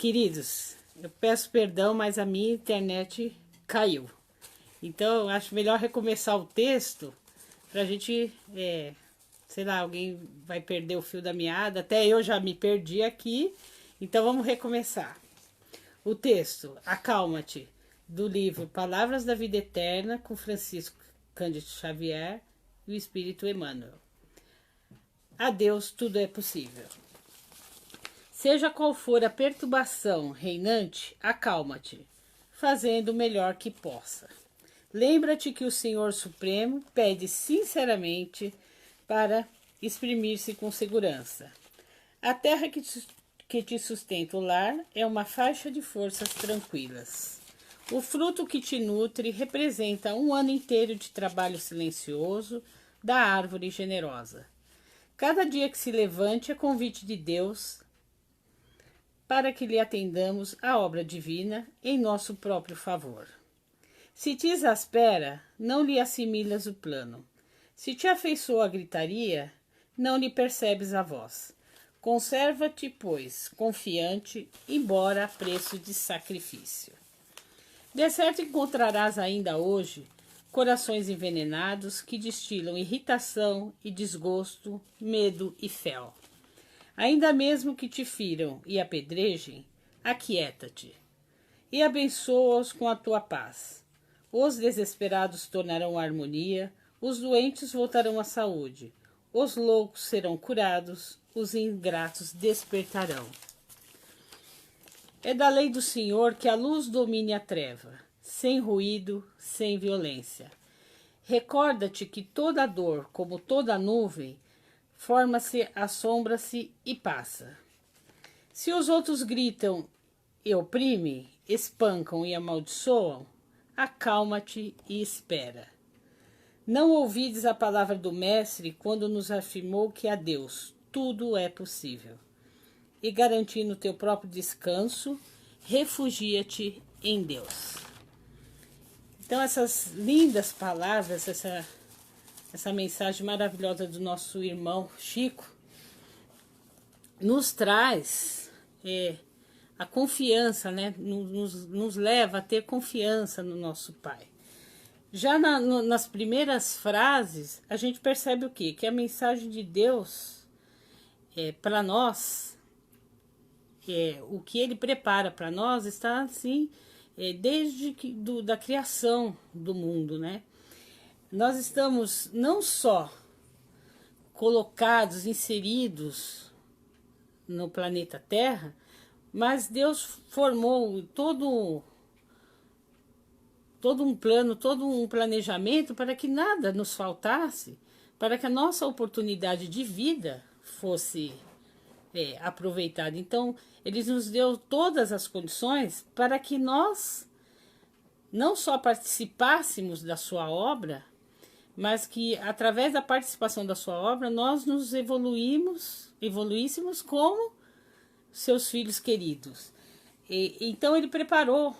Queridos, eu peço perdão, mas a minha internet caiu. Então, eu acho melhor recomeçar o texto pra gente, sei lá, alguém vai perder o fio da meada. Até eu já me perdi aqui. Então, vamos recomeçar. O texto, Acalma-te, do livro Palavras da Vida Eterna, com Francisco Cândido Xavier e o Espírito Emmanuel. A Deus tudo é possível. Seja qual for a perturbação reinante, acalma-te, fazendo o melhor que possa. Lembra-te que o Senhor Supremo pede sinceramente para exprimir-se com segurança. A terra que te sustenta o lar é uma faixa de forças tranquilas. O fruto que te nutre representa um ano inteiro de trabalho silencioso da árvore generosa. Cada dia que se levante é convite de Deus para que lhe atendamos a obra divina em nosso próprio favor. Se te exaspera, não lhe assimilas o plano. Se te afeiçoa a gritaria, não lhe percebes a voz. Conserva-te, pois, confiante, embora a preço de sacrifício. De certo encontrarás ainda hoje corações envenenados que destilam irritação e desgosto, medo e fel. Ainda mesmo que te firam e apedrejem, aquieta-te e abençoa-os com a tua paz. Os desesperados tornarão a harmonia, os doentes voltarão à saúde, os loucos serão curados, os ingratos despertarão. É da lei do Senhor que a luz domine a treva, sem ruído, sem violência. Recorda-te que toda dor, como toda nuvem, forma-se, assombra-se e passa. Se os outros gritam e oprimem, espancam e amaldiçoam, acalma-te e espera. Não ouvides a palavra do Mestre quando nos afirmou que a Deus tudo é possível. E garantindo teu próprio descanso, refugia-te em Deus. Então essas lindas palavras, essa mensagem maravilhosa do nosso irmão Chico, nos traz a confiança, né? Nos leva a ter confiança no nosso Pai. Já nas primeiras frases, a gente percebe o quê? Que a mensagem de Deus para nós, o que Ele prepara para nós está assim, desde da criação do mundo, né? Nós estamos não só colocados, inseridos no planeta Terra, mas Deus formou todo um plano, todo um planejamento para que nada nos faltasse, para que a nossa oportunidade de vida fosse aproveitada. Então, Ele nos deu todas as condições para que nós não só participássemos da sua obra, mas que através da participação da sua obra nós nos evoluíssemos como seus filhos queridos. Então Ele preparou,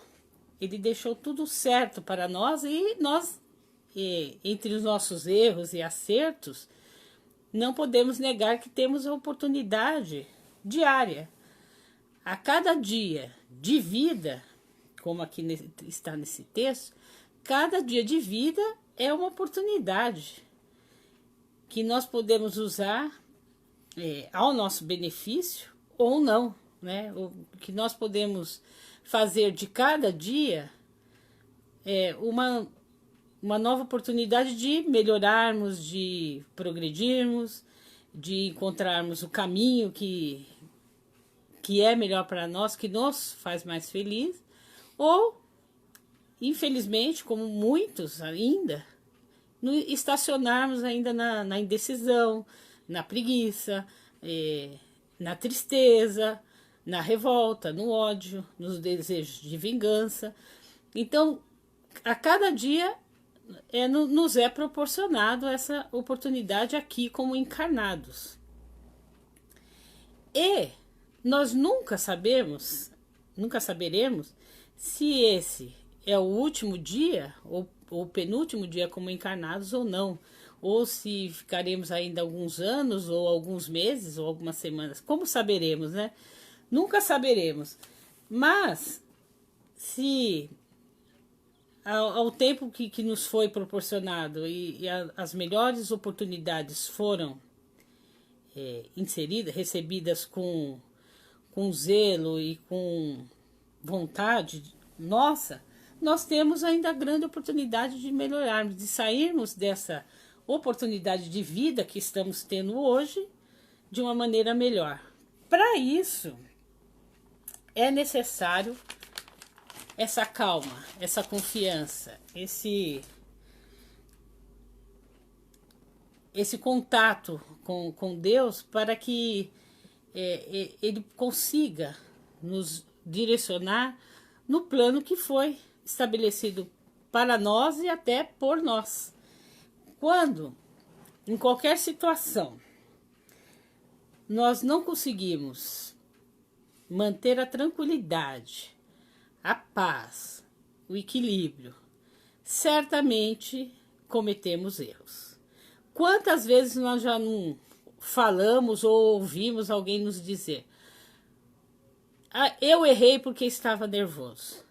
Ele deixou tudo certo para nós e nós, entre os nossos erros e acertos, não podemos negar que temos a oportunidade diária. A cada dia de vida, como aqui está nesse texto, cada dia de vida é uma oportunidade que nós podemos usar ao nosso benefício ou não, né? O que nós podemos fazer de cada dia uma nova oportunidade de melhorarmos, de progredirmos, de encontrarmos o caminho que é melhor para nós, que nos faz mais feliz, ou infelizmente, como muitos ainda, estacionarmos ainda na indecisão, na preguiça, na tristeza, na revolta, no ódio, nos desejos de vingança. Então, a cada dia nos é proporcionado essa oportunidade aqui como encarnados. E nós nunca saberemos se esse é o último dia ou penúltimo dia como encarnados ou não, ou se ficaremos ainda alguns anos ou alguns meses ou algumas semanas. Como saberemos, né? Nunca saberemos. Mas, se ao tempo que nos foi proporcionado e as melhores oportunidades foram inseridas, recebidas com zelo e com vontade nossa, nós temos ainda a grande oportunidade de melhorarmos, de sairmos dessa oportunidade de vida que estamos tendo hoje de uma maneira melhor. Para isso, é necessário essa calma, essa confiança, esse contato com Deus, para que Ele consiga nos direcionar no plano que foi estabelecido para nós e até por nós. Quando, em qualquer situação, nós não conseguimos manter a tranquilidade, a paz, o equilíbrio, certamente cometemos erros. Quantas vezes nós já não falamos ou ouvimos alguém nos dizer: eu errei porque estava nervoso.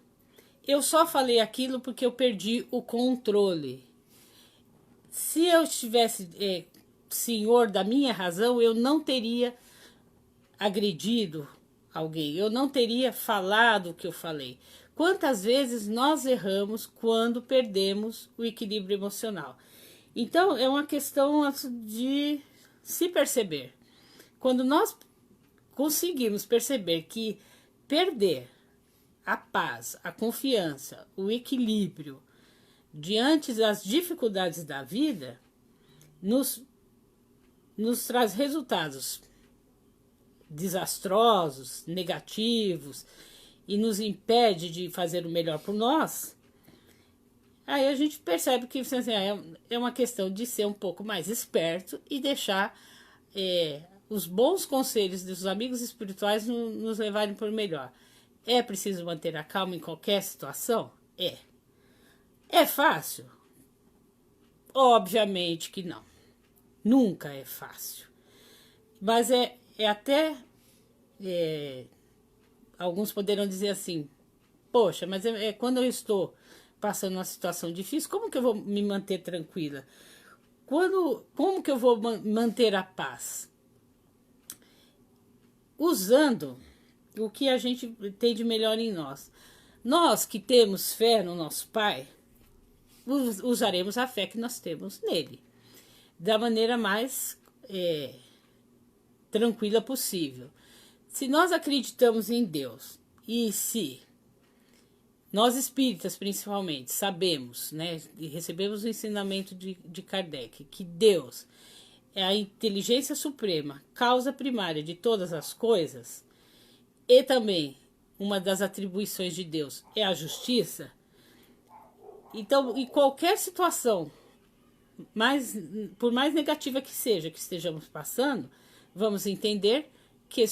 Eu só falei aquilo porque eu perdi o controle. Se eu estivesse senhor da minha razão, eu não teria agredido alguém, eu não teria falado o que eu falei. Quantas vezes nós erramos quando perdemos o equilíbrio emocional? Então, é uma questão de se perceber. Quando nós conseguimos perceber que perder a paz, a confiança, o equilíbrio diante das dificuldades da vida nos traz resultados desastrosos, negativos, e nos impede de fazer o melhor por nós, aí a gente percebe que assim, é uma questão de ser um pouco mais esperto e deixar os bons conselhos dos amigos espirituais nos levarem para o melhor. É preciso manter a calma em qualquer situação? É. É fácil? Obviamente que não. Nunca é fácil. Mas até... alguns poderão dizer assim: poxa, mas quando eu estou passando uma situação difícil, como que eu vou me manter tranquila? Como que eu vou manter a paz? Usando o que a gente tem de melhor em nós. Nós que temos fé no nosso Pai, usaremos a fé que nós temos nele da maneira mais tranquila possível. Se nós acreditamos em Deus, e se nós espíritas principalmente sabemos, né, e recebemos o ensinamento de Kardec, que Deus é a inteligência suprema, causa primária de todas as coisas, e também uma das atribuições de Deus é a justiça, então, em qualquer situação, por mais negativa que seja, que estejamos passando, vamos entender que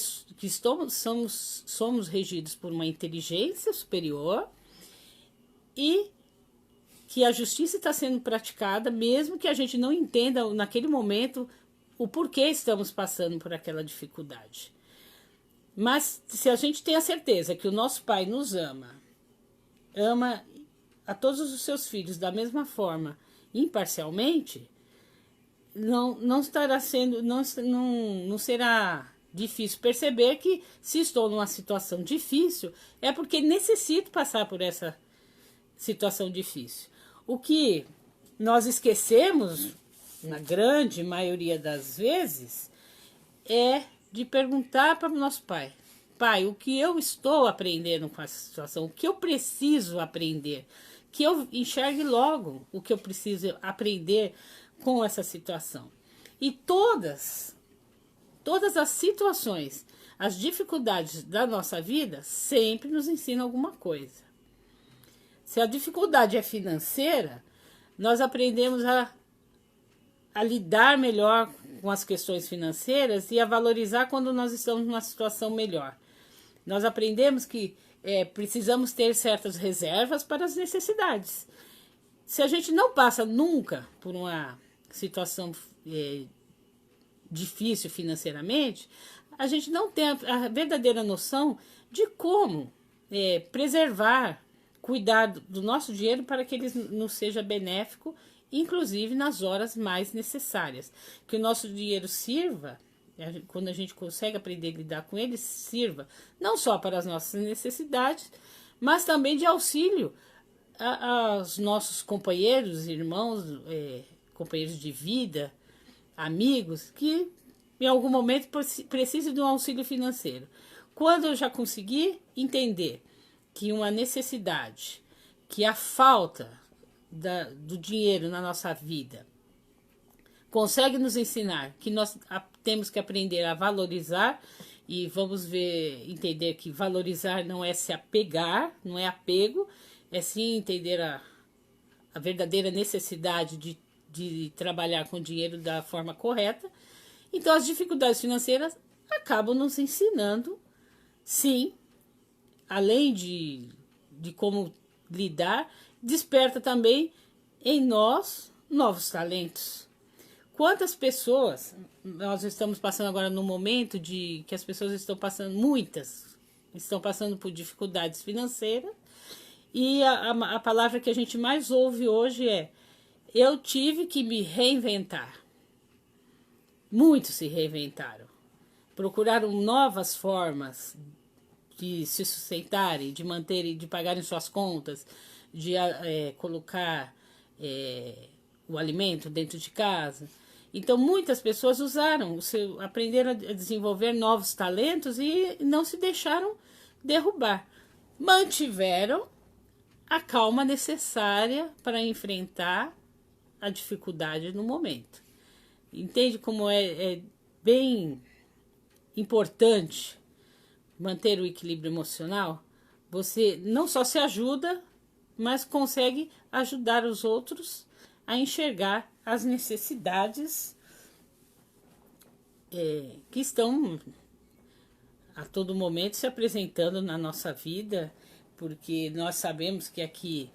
somos regidos por uma inteligência superior e que a justiça está sendo praticada, mesmo que a gente não entenda naquele momento o porquê estamos passando por aquela dificuldade. Mas se a gente tem a certeza que o nosso Pai nos ama a todos os seus filhos da mesma forma, imparcialmente, não será difícil perceber que, se estou numa situação difícil, é porque necessito passar por essa situação difícil. O que nós esquecemos, na grande maioria das vezes, é de perguntar para o nosso Pai: Pai, o que eu estou aprendendo com essa situação? O que eu preciso aprender? Que eu enxergue logo o que eu preciso aprender com essa situação. E todas as situações, as dificuldades da nossa vida sempre nos ensinam alguma coisa. Se a dificuldade é financeira, nós aprendemos a lidar melhor com as questões financeiras e a valorizar quando nós estamos numa situação melhor. Nós aprendemos que precisamos ter certas reservas para as necessidades. Se a gente não passa nunca por uma situação difícil financeiramente, a gente não tem a verdadeira noção de como preservar, cuidar do nosso dinheiro para que ele nos seja benéfico, inclusive nas horas mais necessárias. Que o nosso dinheiro sirva, quando a gente consegue aprender a lidar com ele, sirva não só para as nossas necessidades, mas também de auxílio aos nossos companheiros, irmãos, companheiros de vida, amigos, que em algum momento precisam de um auxílio financeiro. Quando eu já consegui entender que uma necessidade, que a falta do dinheiro na nossa vida consegue nos ensinar que nós temos que aprender a valorizar, e vamos entender que valorizar não é se apegar, não é apego, é sim entender a verdadeira necessidade de trabalhar com dinheiro da forma correta. Então as dificuldades financeiras acabam nos ensinando, sim, além de como lidar, desperta também em nós novos talentos. Quantas pessoas, nós estamos passando agora num momento de que as pessoas estão passando, muitas estão passando por dificuldades financeiras, e a palavra que a gente mais ouve hoje é: eu tive que me reinventar. Muitos se reinventaram, procuraram novas formas de se sustentarem, de manterem, de pagarem suas contas, de colocar o alimento dentro de casa. Então muitas pessoas aprenderam a desenvolver novos talentos e não se deixaram derrubar. Mantiveram a calma necessária para enfrentar a dificuldade no momento. Entende como é bem importante manter o equilíbrio emocional? Você não só se ajuda, mas consegue ajudar os outros a enxergar as necessidades que estão a todo momento se apresentando na nossa vida, porque nós sabemos que aqui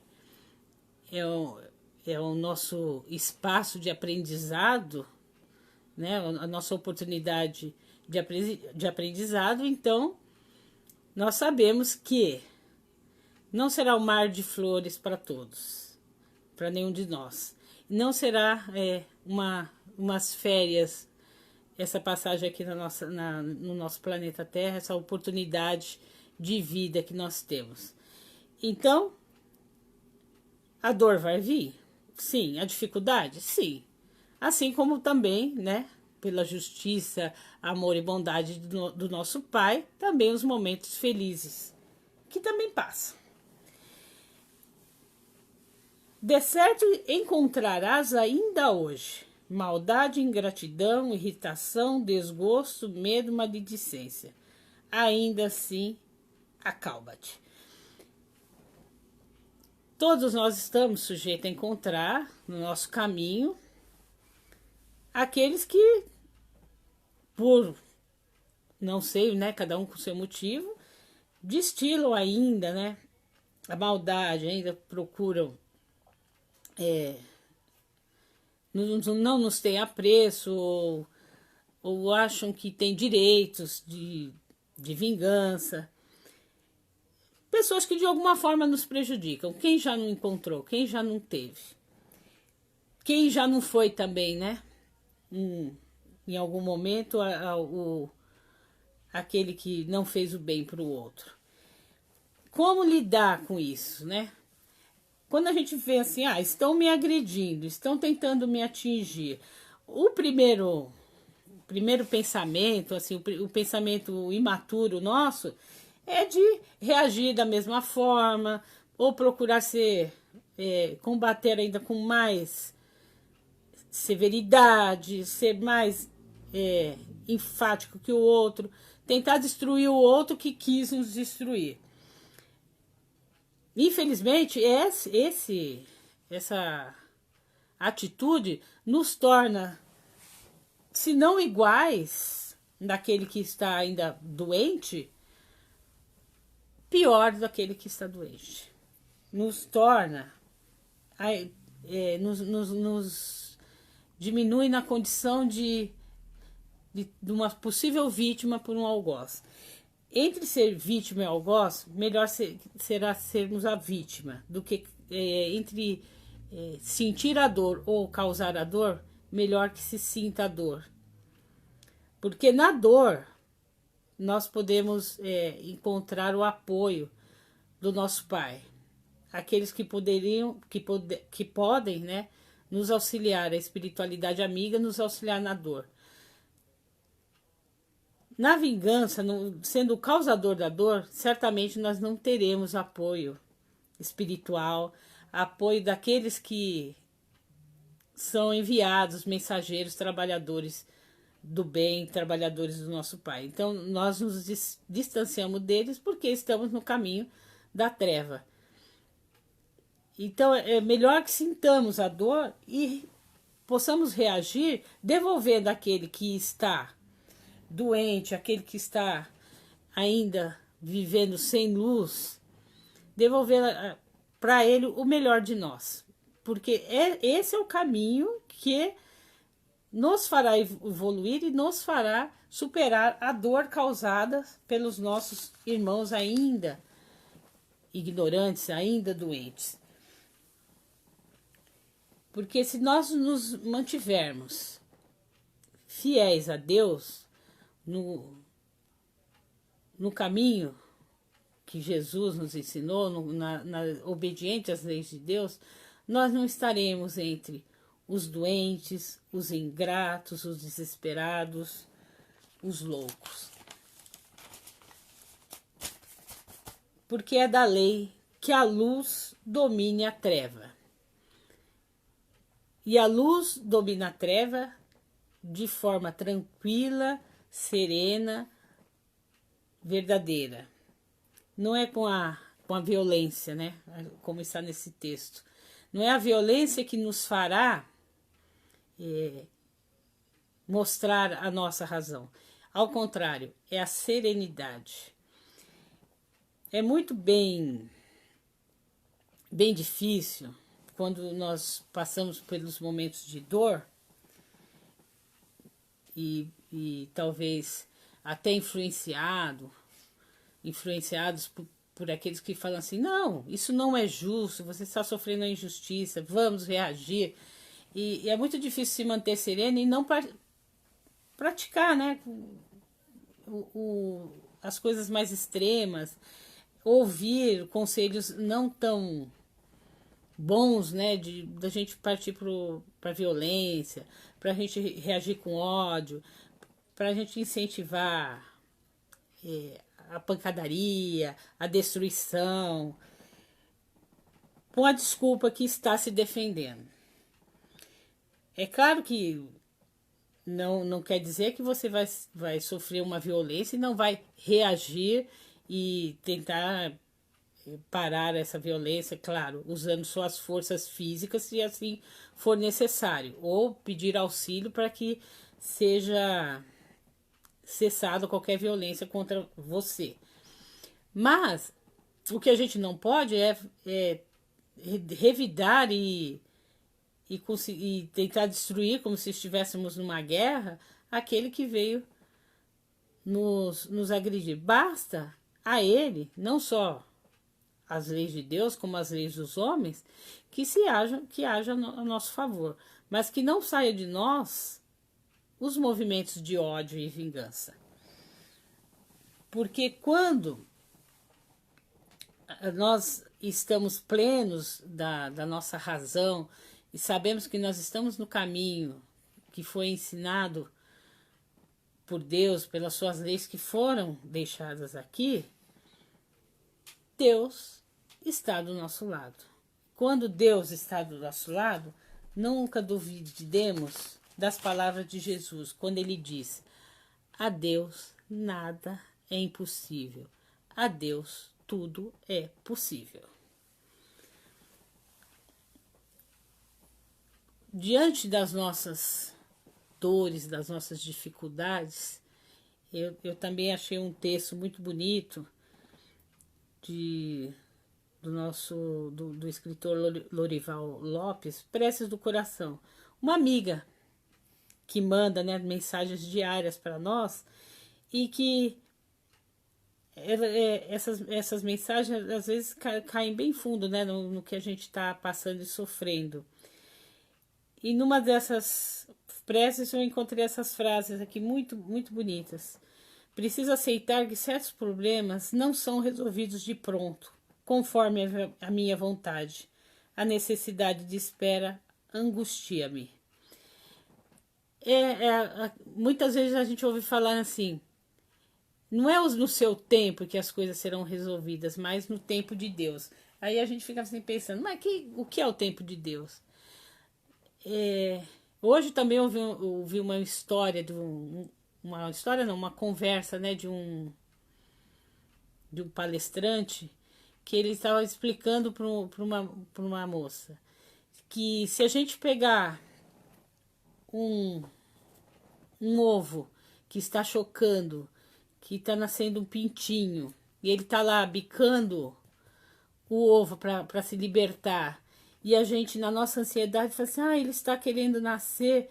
é o nosso espaço de aprendizado, né? A nossa oportunidade de aprendizado. Então nós sabemos que não será um mar de flores para todos, para nenhum de nós. Não será umas férias, essa passagem aqui no nosso planeta Terra, essa oportunidade de vida que nós temos. Então, a dor vai vir? Sim. A dificuldade? Sim. Assim como também, né, pela justiça, amor e bondade do nosso Pai, também os momentos felizes, que também passam. De certo encontrarás ainda hoje maldade, ingratidão, irritação, desgosto, medo, maledicência. Ainda assim, acalma-te. Todos nós estamos sujeitos a encontrar no nosso caminho aqueles que, por não sei, né, cada um com seu motivo, destilam ainda, né, a maldade, ainda procuram não nos têm apreço, ou acham que têm direitos de vingança. Pessoas que de alguma forma nos prejudicam. Quem já não encontrou? Quem já não teve? Quem já não foi também, né? Em algum momento, aquele que não fez o bem para o outro. Como lidar com isso, né? Quando a gente vê assim, estão me agredindo, estão tentando me atingir, o primeiro pensamento, assim, o pensamento imaturo nosso, é de reagir da mesma forma, ou procurar combater ainda com mais severidade, ser mais enfático que o outro, tentar destruir o outro que quis nos destruir. Infelizmente, essa atitude nos torna, se não iguais daquele que está ainda doente, pior daquele que está doente. Nos torna, nos diminui na condição de uma possível vítima por um algoz. Entre ser vítima e algoz, melhor será sermos a vítima do que entre sentir a dor ou causar a dor, melhor que se sinta a dor. Porque na dor nós podemos encontrar o apoio do nosso Pai. Aqueles que podem, né, nos auxiliar, a espiritualidade amiga nos auxiliar na dor. Na vingança, sendo o causador da dor, certamente nós não teremos apoio espiritual, apoio daqueles que são enviados, mensageiros, trabalhadores do bem, trabalhadores do nosso Pai. Então, nós nos distanciamos deles porque estamos no caminho da treva. Então, é melhor que sintamos a dor e possamos reagir devolvendo aquele que está doente, aquele que está ainda vivendo sem luz, devolver para ele o melhor de nós. Porque esse é o caminho que nos fará evoluir e nos fará superar a dor causada pelos nossos irmãos ainda ignorantes, ainda doentes. Porque se nós nos mantivermos fiéis a Deus, no caminho que Jesus nos ensinou, obediente às leis de Deus, nós não estaremos entre os doentes, os ingratos, os desesperados, os loucos. Porque é da lei que a luz domine a treva. E a luz domina a treva de forma tranquila, serena, verdadeira. Não é com a violência, né? Como está nesse texto. Não é a violência que nos fará mostrar a nossa razão. Ao contrário, é a serenidade. É muito bem difícil quando nós passamos pelos momentos de dor e talvez até influenciados por aqueles que falam assim, não, isso não é justo, você está sofrendo a injustiça, vamos reagir. E é muito difícil se manter sereno e não praticar, né, as coisas mais extremas, ouvir conselhos não tão bons, né, da gente partir para violência, para a gente reagir com ódio, para a gente incentivar a pancadaria, a destruição, com a desculpa que está se defendendo. É claro que não quer dizer que você vai sofrer uma violência e não vai reagir e tentar parar essa violência, claro, usando suas forças físicas se assim for necessário, ou pedir auxílio para que seja cessado qualquer violência contra você. Mas o que a gente não pode é revidar e tentar destruir, como se estivéssemos numa guerra, aquele que veio nos agredir. Basta a ele, não só as leis de Deus, como as leis dos homens, que haja a nosso favor, mas que não saia de nós os movimentos de ódio e vingança. Porque quando nós estamos plenos da nossa razão e sabemos que nós estamos no caminho que foi ensinado por Deus, pelas suas leis que foram deixadas aqui, Deus está do nosso lado. Quando Deus está do nosso lado, nunca duvidemos das palavras de Jesus, quando ele diz: a Deus nada é impossível, a Deus tudo é possível. Diante das nossas dores, das nossas dificuldades, eu também achei um texto muito bonito do escritor Lorival Lopes, Preces do Coração. Uma amiga que manda, né, mensagens diárias para nós e que essas mensagens às vezes caem bem fundo, né, no que a gente está passando e sofrendo. E numa dessas preces eu encontrei essas frases aqui muito, muito bonitas. Preciso aceitar que certos problemas não são resolvidos de pronto, conforme a minha vontade. A necessidade de espera angustia-me. Muitas vezes a gente ouve falar assim, não é no seu tempo que as coisas serão resolvidas, mas no tempo de Deus. Aí a gente fica assim pensando, mas o que é o tempo de Deus? Hoje também ouvi uma história uma história não, uma conversa, né, de um palestrante que ele estava explicando para uma moça que se a gente pegar um ovo que está chocando, que está nascendo um pintinho, e ele está lá bicando o ovo para se libertar, e a gente, na nossa ansiedade, fala assim, ele está querendo nascer,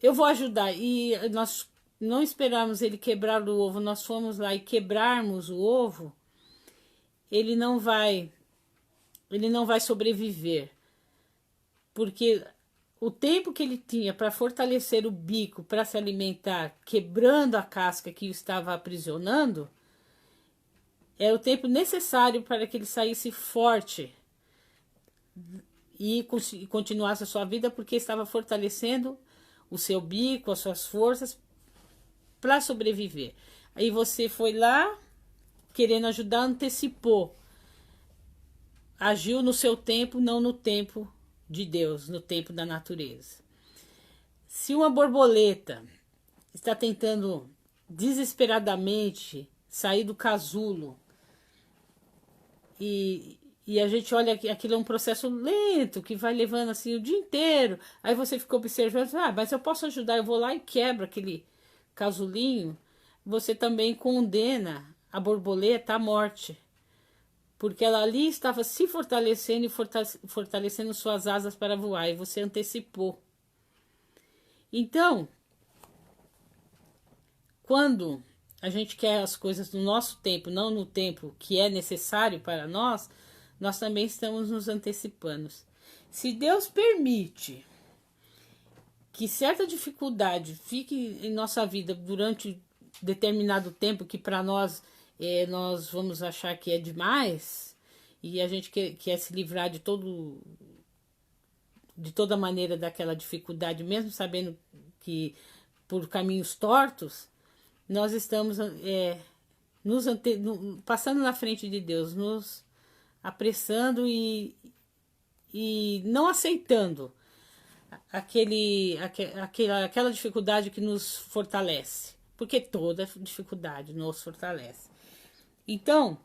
eu vou ajudar, e nós não esperarmos ele quebrar o ovo, nós fomos lá e quebrarmos o ovo, ele não vai sobreviver, porque o tempo que ele tinha para fortalecer o bico, para se alimentar, quebrando a casca que o estava aprisionando, é o tempo necessário para que ele saísse forte e continuasse a sua vida, porque estava fortalecendo o seu bico, as suas forças para sobreviver. Aí você foi lá, querendo ajudar, antecipou. Agiu no seu tempo, não no tempo de Deus, no tempo da natureza. Se uma borboleta está tentando desesperadamente sair do casulo e a gente olha que aquilo é um processo lento, que vai levando assim o dia inteiro, aí você fica observando, mas eu posso ajudar, eu vou lá e quebro aquele casulinho, você também condena a borboleta à morte. Porque ela ali estava se fortalecendo e fortalecendo suas asas para voar, e você antecipou. Então, quando a gente quer as coisas no nosso tempo, não no tempo que é necessário para nós, nós também estamos nos antecipando. Se Deus permite que certa dificuldade fique em nossa vida durante determinado tempo, que para nós nós vamos achar que é demais, e a gente quer se livrar de toda maneira daquela dificuldade, mesmo sabendo que por caminhos tortos, nós estamos passando na frente de Deus, nos apressando e não aceitando aquela dificuldade que nos fortalece, porque toda dificuldade nos fortalece. Então,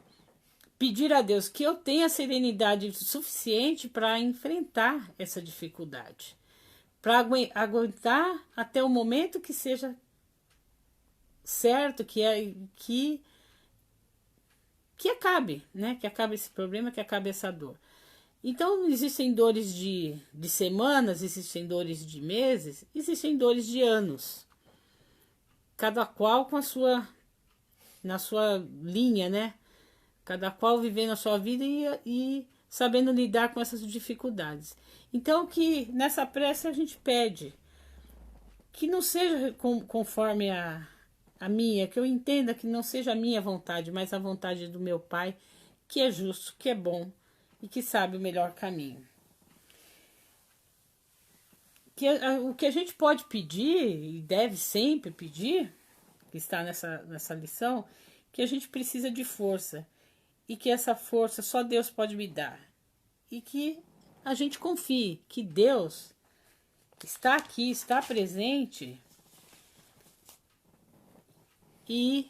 pedir a Deus que eu tenha serenidade suficiente para enfrentar essa dificuldade, para aguentar até o momento que seja certo, que acabe, né? Que acabe esse problema, que acabe essa dor. Então, existem dores de semanas, existem dores de meses, existem dores de anos. Cada qual na sua linha, né? Cada qual vivendo a sua vida e sabendo lidar com essas dificuldades. Então, que nessa prece a gente pede que não seja conforme a minha, que eu entenda que não seja a minha vontade, mas a vontade do meu Pai, que é justo, que é bom e que sabe o melhor caminho. O que a gente pode pedir, e deve sempre pedir, que está nessa lição, que a gente precisa de força, e que essa força só Deus pode me dar. E que a gente confie que Deus está aqui, está presente e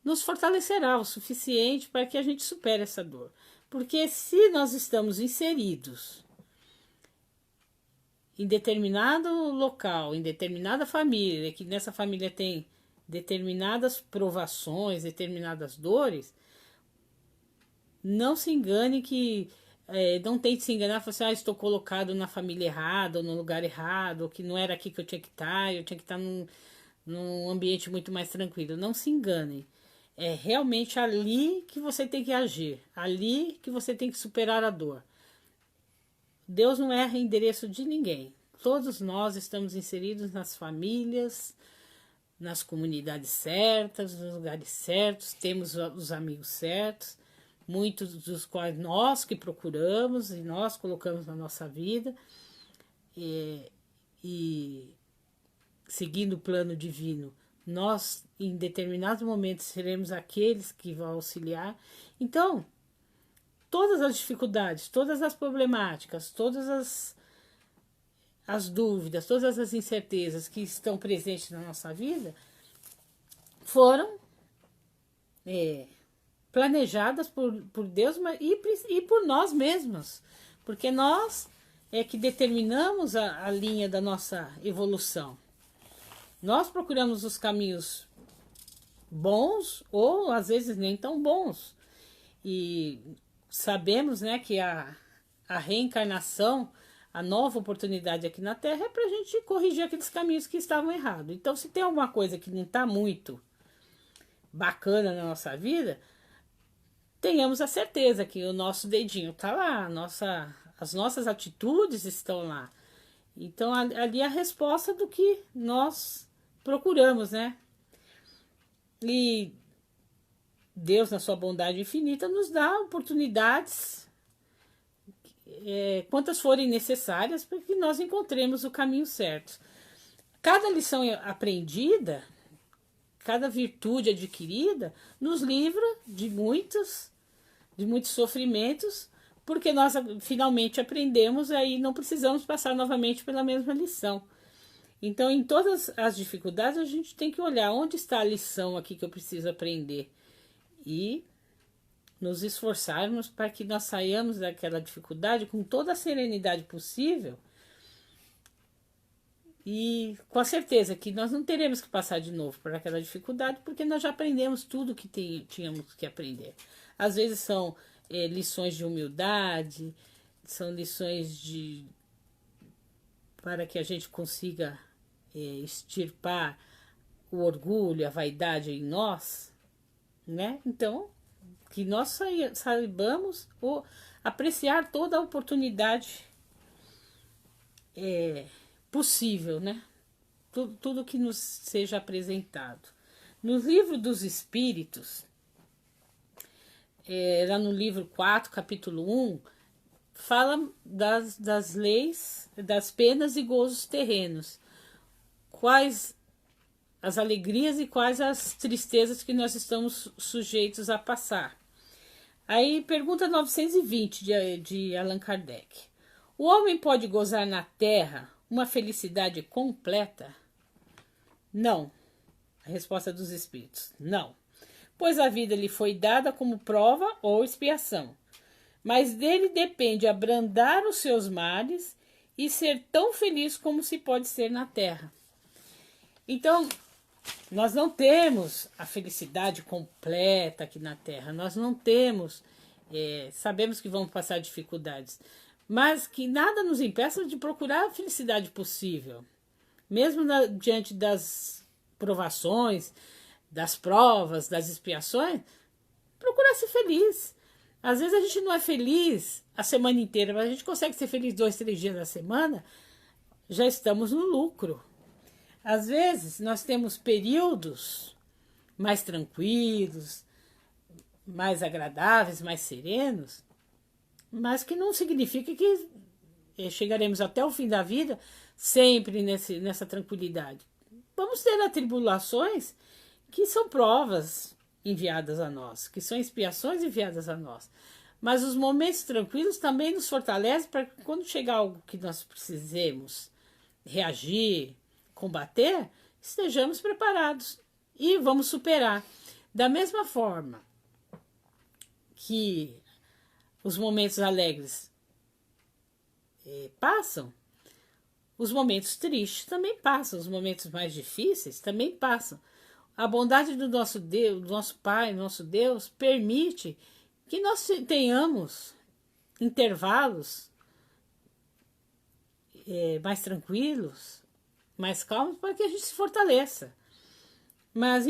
nos fortalecerá o suficiente para que a gente supere essa dor. Porque se nós estamos inseridos em determinado local, em determinada família, que nessa família tem determinadas provações, determinadas dores, não se engane que não tente se enganar, falar assim, estou colocado na família errada, ou no lugar errado, ou que não era aqui que eu tinha que estar num ambiente muito mais tranquilo. Não se engane. É realmente ali que você tem que agir, ali que você tem que superar a dor. Deus não erra endereço de ninguém. Todos nós estamos inseridos nas famílias, nas comunidades certas, nos lugares certos, temos os amigos certos, muitos dos quais nós que procuramos e nós colocamos na nossa vida, e seguindo o plano divino, nós em determinados momentos seremos aqueles que vão auxiliar. Então, todas as dificuldades, todas as problemáticas, todas as dúvidas, todas as incertezas que estão presentes na nossa vida foram planejadas por Deus e por nós mesmos, porque nós é que determinamos a linha da nossa evolução. Nós procuramos os caminhos bons ou às vezes nem tão bons, e sabemos, né, que a reencarnação, a nova oportunidade aqui na Terra é para a gente corrigir aqueles caminhos que estavam errados. Então, se tem alguma coisa que não está muito bacana na nossa vida, tenhamos a certeza que o nosso dedinho está lá, as nossas atitudes estão lá. Então, ali é a resposta do que nós procuramos, né? E Deus, na sua bondade infinita, nos dá oportunidades, quantas forem necessárias, para que nós encontremos o caminho certo. Cada lição aprendida, cada virtude adquirida, nos livra de muitos sofrimentos, porque nós finalmente aprendemos e aí não precisamos passar novamente pela mesma lição. Então, em todas as dificuldades, a gente tem que olhar onde está a lição aqui que eu preciso aprender e nos esforçarmos para que nós saiamos daquela dificuldade com toda a serenidade possível e com a certeza que nós não teremos que passar de novo por aquela dificuldade, porque nós já aprendemos tudo que tínhamos que aprender. Às vezes são lições de humildade, são lições para que a gente consiga extirpar o orgulho, a vaidade em nós, né? Então, que nós saibamos apreciar toda a oportunidade possível, né? Tudo que nos seja apresentado. No livro dos Espíritos, lá no livro 4, capítulo 1, fala das leis, das penas e gozos terrenos. Quais as alegrias e quais as tristezas que nós estamos sujeitos a passar. Aí, pergunta 920 de Allan Kardec. O homem pode gozar na terra uma felicidade completa? Não. A resposta dos espíritos, não. Pois a vida lhe foi dada como prova ou expiação. Mas dele depende abrandar os seus males e ser tão feliz como se pode ser na terra. Então, nós não temos a felicidade completa aqui na Terra, nós não temos, sabemos que vamos passar dificuldades, mas que nada nos impeça de procurar a felicidade possível, mesmo diante das provações, das provas, das expiações, procurar ser feliz. Às vezes a gente não é feliz a semana inteira, mas a gente consegue ser feliz 2, 3 dias da semana, já estamos no lucro. Às vezes, nós temos períodos mais tranquilos, mais agradáveis, mais serenos, mas que não significa que chegaremos até o fim da vida sempre nessa tranquilidade. Vamos ter atribulações que são provas enviadas a nós, que são expiações enviadas a nós. Mas os momentos tranquilos também nos fortalecem para que quando chegar algo que nós precisemos reagir, combater, estejamos preparados e vamos superar. Da mesma forma que os momentos alegres passam, os momentos tristes também passam, os momentos mais difíceis também passam. A bondade do nosso Deus, do nosso Pai, nosso Deus, permite que nós tenhamos intervalos mais tranquilos, mais calmos, para que a gente se fortaleça. Mas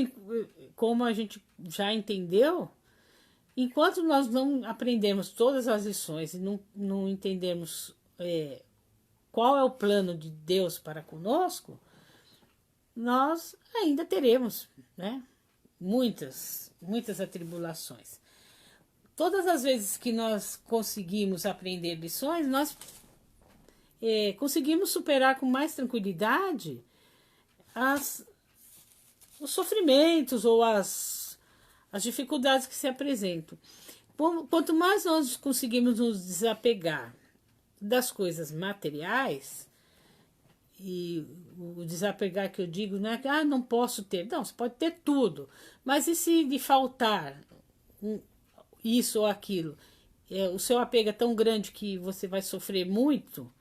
como a gente já entendeu, enquanto nós não aprendemos todas as lições e não entendermos qual é o plano de Deus para conosco, nós ainda teremos, né, muitas atribulações. Todas as vezes que nós conseguimos aprender lições, nós conseguimos superar com mais tranquilidade os sofrimentos ou as dificuldades que se apresentam. Quanto mais nós conseguimos nos desapegar das coisas materiais, e o desapegar que eu digo não é que não posso ter, não, você pode ter tudo, mas e se lhe faltar isso ou aquilo? O seu apego é tão grande que você vai sofrer muito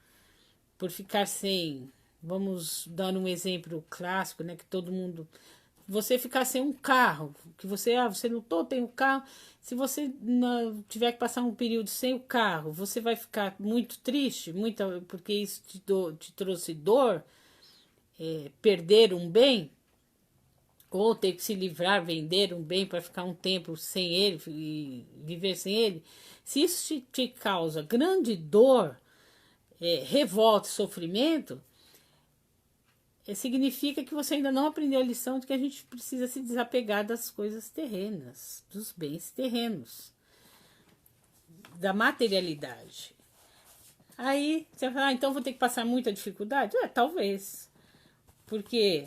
por ficar sem. Vamos dar um exemplo clássico, né, que todo mundo... Você ficar sem um carro, que você lutou, tem um carro. Se você tiver que passar um período sem o carro, você vai ficar muito triste, porque isso te trouxe dor, perder um bem, ou ter que se livrar, vender um bem para ficar um tempo sem ele e viver sem ele. Se isso te causa grande dor, revolta e sofrimento, significa que você ainda não aprendeu a lição de que a gente precisa se desapegar das coisas terrenas, dos bens terrenos, da materialidade. Aí você vai falar, então vou ter que passar muita dificuldade? Talvez, porque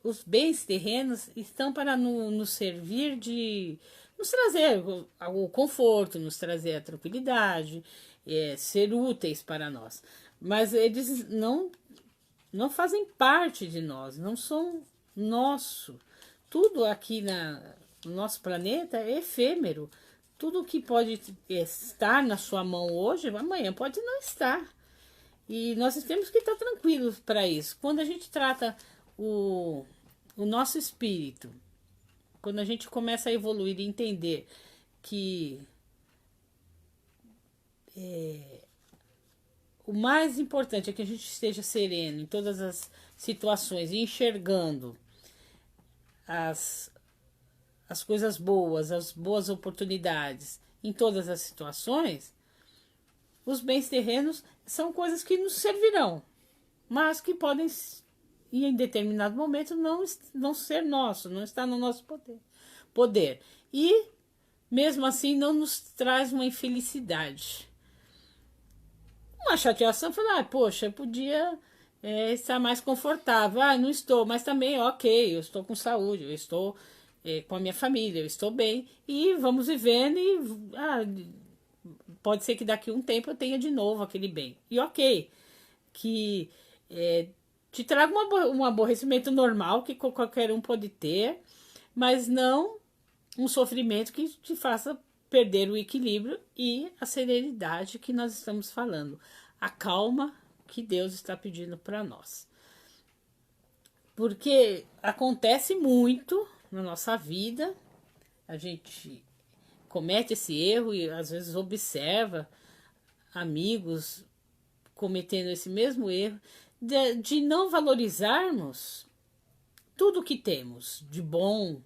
os bens terrenos estão para nos servir nos trazer o conforto, nos trazer a tranquilidade, ser úteis para nós. Mas eles não fazem parte de nós, não são nosso. Tudo aqui no nosso planeta é efêmero. Tudo que pode estar na sua mão hoje, amanhã pode não estar. E nós temos que estar tranquilos para isso. Quando a gente trata o nosso espírito, quando a gente começa a evoluir e entender que o mais importante é que a gente esteja sereno em todas as situações e enxergando as coisas boas, as boas oportunidades em todas as situações. Os bens terrenos são coisas que nos servirão, mas que podem, em determinado momento, não ser nosso, não está no nosso poder. E, mesmo assim, não nos traz uma infelicidade. Uma chateação, falar, poxa, eu podia estar mais confortável. Não estou, mas também, ok, eu estou com saúde, eu estou com a minha família, eu estou bem, e vamos vivendo, e pode ser que daqui a um tempo eu tenha de novo aquele bem. E ok, que te traga um aborrecimento normal, que qualquer um pode ter, mas não um sofrimento que te faça perder o equilíbrio e a serenidade que nós estamos falando, a calma que Deus está pedindo para nós. Porque acontece muito na nossa vida, a gente comete esse erro e às vezes observa amigos cometendo esse mesmo erro, de não valorizarmos tudo que temos de bom,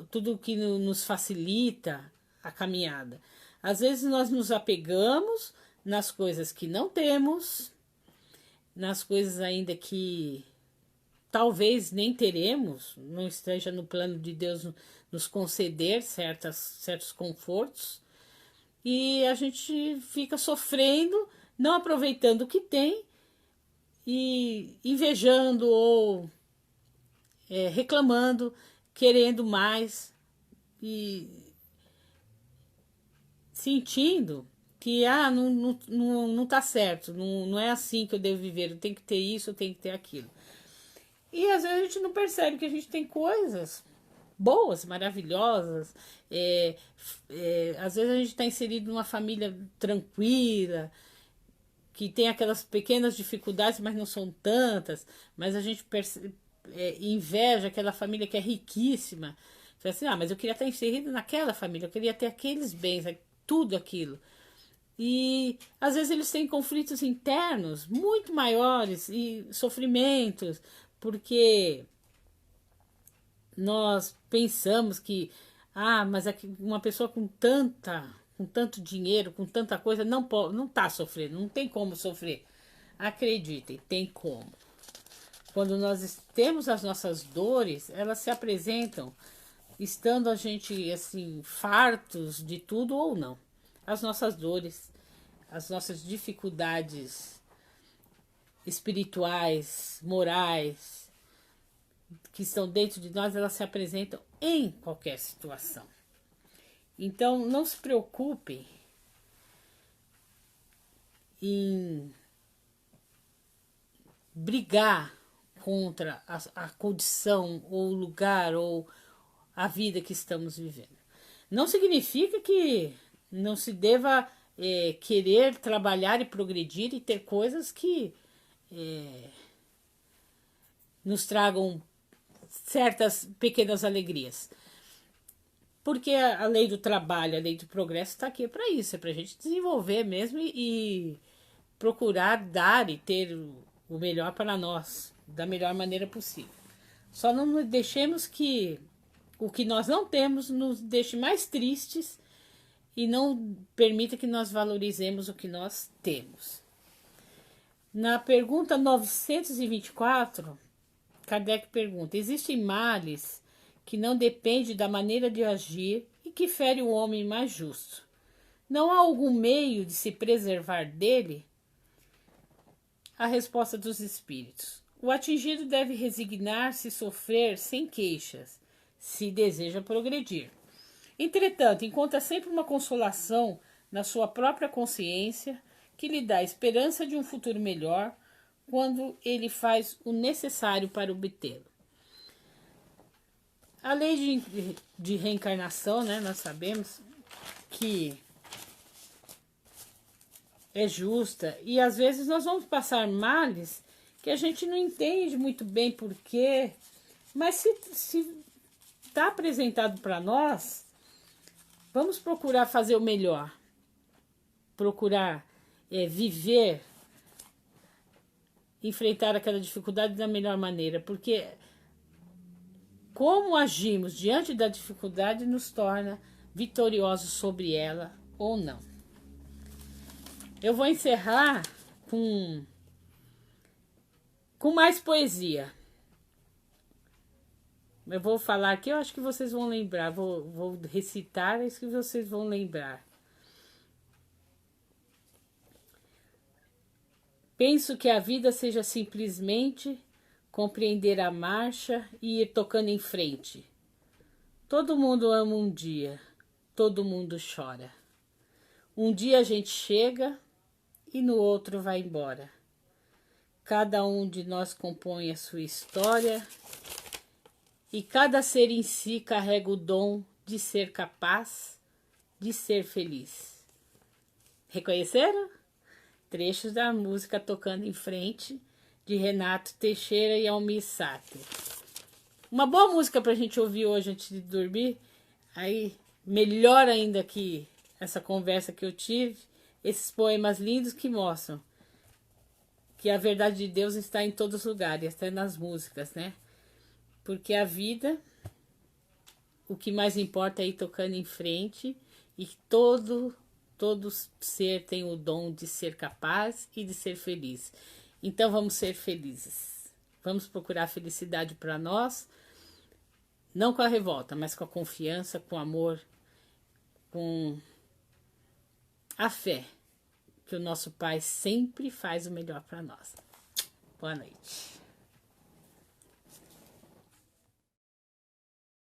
tudo que nos facilita a caminhada. Às vezes nós nos apegamos nas coisas que não temos, nas coisas ainda que talvez nem teremos, não esteja no plano de Deus nos conceder certos confortos, e a gente fica sofrendo, não aproveitando o que tem e invejando ou reclamando, querendo mais e sentindo que não tá certo, não é assim que eu devo viver, eu tenho que ter isso, eu tenho que ter aquilo. E às vezes a gente não percebe que a gente tem coisas boas, maravilhosas. Às vezes a gente está inserido numa família tranquila, que tem aquelas pequenas dificuldades, mas não são tantas, mas a gente inveja aquela família que é riquíssima. Fala assim, mas eu queria estar inserido naquela família, eu queria ter aqueles bens, tudo aquilo. E às vezes eles têm conflitos internos muito maiores e sofrimentos, porque nós pensamos que, mas uma pessoa com tanto dinheiro, com tanta coisa, não tá sofrendo, não tem como sofrer. Acreditem, tem como. Quando nós temos as nossas dores, elas se apresentam estando a gente assim, fartos de tudo ou não. As nossas dores, as nossas dificuldades espirituais, morais, que estão dentro de nós, elas se apresentam em qualquer situação. Então, não se preocupem em brigar contra a condição ou o lugar ou a vida que estamos vivendo. Não significa que não se deva querer trabalhar e progredir e ter coisas que nos tragam certas pequenas alegrias. Porque a lei do trabalho, a lei do progresso está aqui para isso, é para a gente desenvolver mesmo e procurar dar e ter o melhor para nós, da melhor maneira possível. Só não deixemos que o que nós não temos nos deixe mais tristes e não permita que nós valorizemos o que nós temos. Na pergunta 924, Kardec pergunta: existem males que não dependem da maneira de agir e que ferem o homem mais justo? Não há algum meio de se preservar dele? A resposta dos espíritos: o atingido deve resignar-se e sofrer sem queixas, se deseja progredir. Entretanto, encontra sempre uma consolação na sua própria consciência, que lhe dá esperança de um futuro melhor, quando ele faz o necessário para obtê-lo. A lei de reencarnação, né, nós sabemos que é justa, e às vezes nós vamos passar males que a gente não entende muito bem porquê, mas se está apresentado para nós, vamos procurar fazer o melhor, procurar viver, enfrentar aquela dificuldade da melhor maneira, porque como agimos diante da dificuldade nos torna vitoriosos sobre ela ou não. Eu vou encerrar com mais poesia. Eu vou falar aqui, eu acho que vocês vão lembrar. Vou recitar isso que vocês vão lembrar. Penso que a vida seja simplesmente compreender a marcha e ir tocando em frente. Todo mundo ama um dia, todo mundo chora. Um dia a gente chega e no outro vai embora. Cada um de nós compõe a sua história e cada ser em si carrega o dom de ser capaz de ser feliz. Reconheceram? Trechos da música Tocando em Frente, de Renato Teixeira e Almir Sater. Uma boa música para a gente ouvir hoje antes de dormir. Aí, melhor ainda que essa conversa que eu tive, esses poemas lindos que mostram que a verdade de Deus está em todos os lugares, até nas músicas, né? Porque a vida, o que mais importa é ir tocando em frente e todo ser tem o dom de ser capaz e de ser feliz. Então vamos ser felizes. Vamos procurar a felicidade para nós, não com a revolta, mas com a confiança, com o amor, com a fé que o nosso Pai sempre faz o melhor para nós. Boa noite.